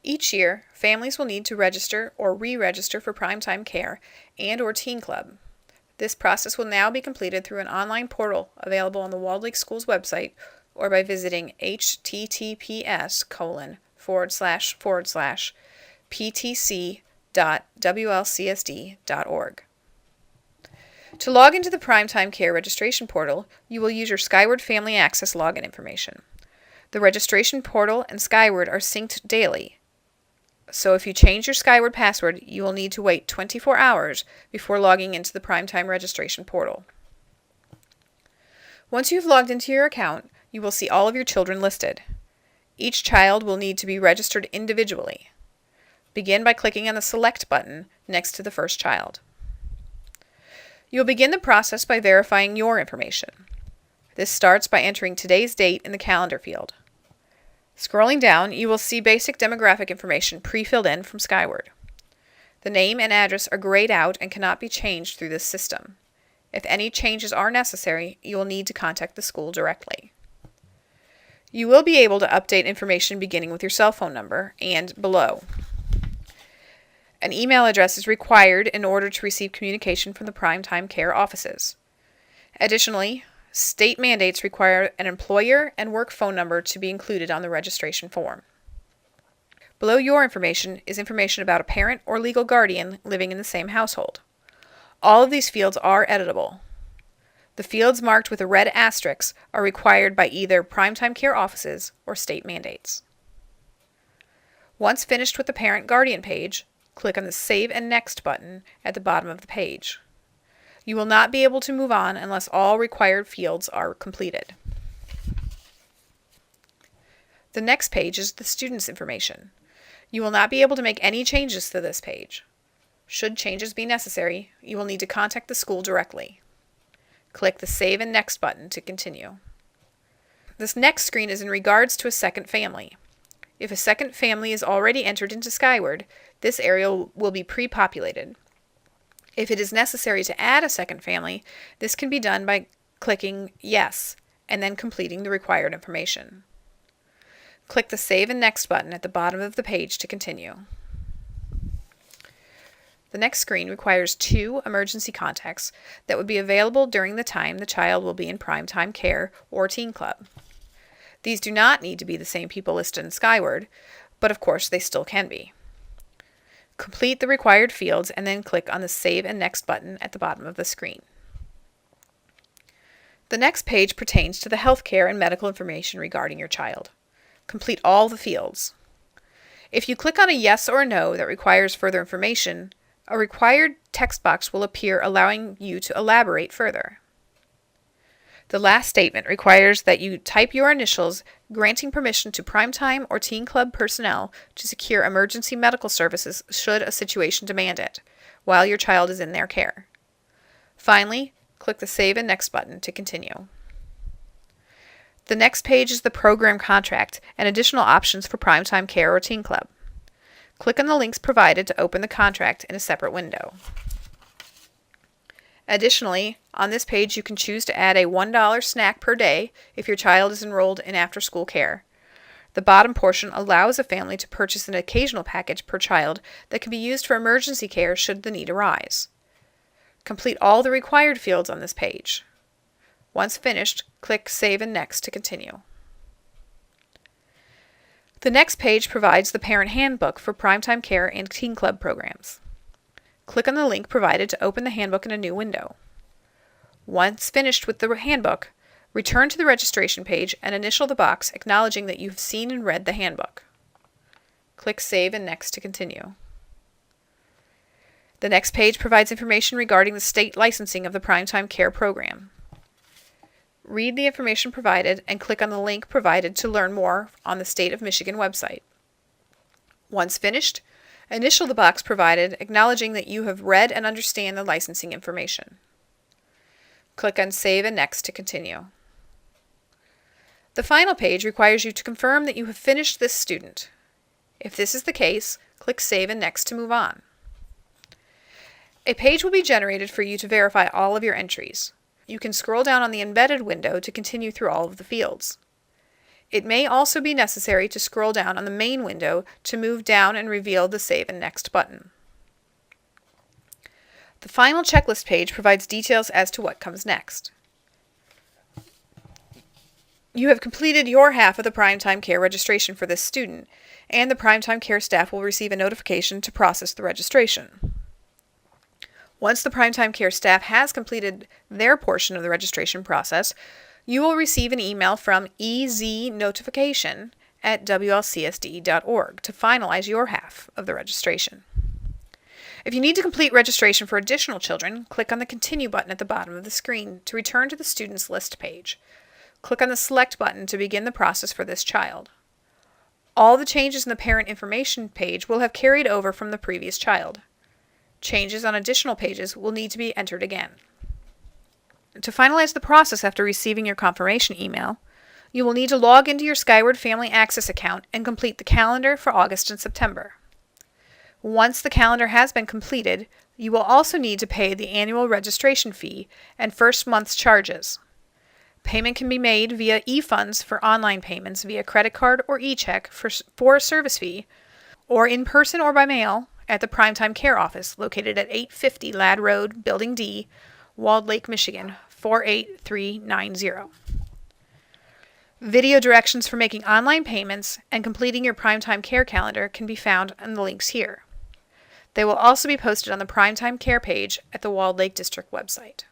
Each year, families will need to register or re-register for Primetime Care and/or Teen Club. This process will now be completed through an online portal available on the Walled Lake Schools website or by visiting https://ptc.wlcsd.org. To log into the Primetime Care registration portal, you will use your Skyward Family Access login information. The registration portal and Skyward are synced daily, so if you change your Skyward password, you will need to wait 24 hours before logging into the Primetime registration portal. Once you've logged into your account, you will see all of your children listed. Each child will need to be registered individually. Begin by clicking on the Select button next to the first child. You'll begin the process by verifying your information. This starts by entering today's date in the calendar field. Scrolling down, you will see basic demographic information pre-filled in from Skyward. The name and address are grayed out and cannot be changed through this system. If any changes are necessary, you will need to contact the school directly. You will be able to update information beginning with your cell phone number and below. An email address is required in order to receive communication from the Primetime Care offices. Additionally, state mandates require an employer and work phone number to be included on the registration form. Below your information is information about a parent or legal guardian living in the same household. All of these fields are editable. The fields marked with a red asterisk are required by either Primetime Care offices or state mandates. Once finished with the parent-guardian page, click on the Save and Next button at the bottom of the page. You will not be able to move on unless all required fields are completed. The next page is the student's information. You will not be able to make any changes to this page. Should changes be necessary, you will need to contact the school directly. Click the Save and Next button to continue. This next screen is in regards to a second family. If a second family is already entered into Skyward, this area will be pre-populated. If it is necessary to add a second family, this can be done by clicking Yes and then completing the required information. Click the Save and Next button at the bottom of the page to continue. The next screen requires 2 emergency contacts that would be available during the time the child will be in Primetime Care or Teen Club. These do not need to be the same people listed in Skyward, but of course they still can be. Complete the required fields and then click on the Save and Next button at the bottom of the screen. The next page pertains to the healthcare and medical information regarding your child. Complete all the fields. If you click on a yes or a no that requires further information, a required text box will appear allowing you to elaborate further. The last statement requires that you type your initials granting permission to Primetime or Teen Club personnel to secure emergency medical services should a situation demand it, while your child is in their care. Finally, click the Save and Next button to continue. The next page is the program contract and additional options for Primetime Care or Teen Club. Click on the links provided to open the contract in a separate window. Additionally, on this page you can choose to add a $1 snack per day if your child is enrolled in after-school care. The bottom portion allows a family to purchase an occasional package per child that can be used for emergency care should the need arise. Complete all the required fields on this page. Once finished, click Save and Next to continue. The next page provides the Parent Handbook for Primetime Care and Teen Club programs. Click on the link provided to open the handbook in a new window. Once finished with the handbook, return to the registration page and initial the box acknowledging that you've seen and read the handbook. Click Save and Next to continue. The next page provides information regarding the state licensing of the Primetime Care program. Read the information provided and click on the link provided to learn more on the State of Michigan website. Once finished, initial the box provided acknowledging that you have read and understand the licensing information. Click on Save and Next to continue. The final page requires you to confirm that you have finished this student. If this is the case, click Save and Next to move on. A page will be generated for you to verify all of your entries. You can scroll down on the embedded window to continue through all of the fields. It may also be necessary to scroll down on the main window to move down and reveal the Save and Next button. The final checklist page provides details as to what comes next. You have completed your half of the Primetime Care registration for this student, and the Primetime Care staff will receive a notification to process the registration. Once the Primetime Care staff has completed their portion of the registration process, you will receive an email from eznotification@wlcsde.org to finalize your half of the registration. If you need to complete registration for additional children, click on the Continue button at the bottom of the screen to return to the Students List page. Click on the Select button to begin the process for this child. All the changes in the Parent Information page will have carried over from the previous child. Changes on additional pages will need to be entered again. To finalize the process after receiving your confirmation email, you will need to log into your Skyward Family Access account and complete the calendar for August and September. Once the calendar has been completed, you will also need to pay the annual registration fee and first month's charges. Payment can be made via eFunds for online payments via credit card or e-check for a service fee, or in person or by mail at the Primetime Care office located at 850 Ladd Road, Building D, Walled Lake, Michigan, 48390. Video directions for making online payments and completing your Primetime Care calendar can be found in the links here. They will also be posted on the Primetime Care page at the Walled Lake District website.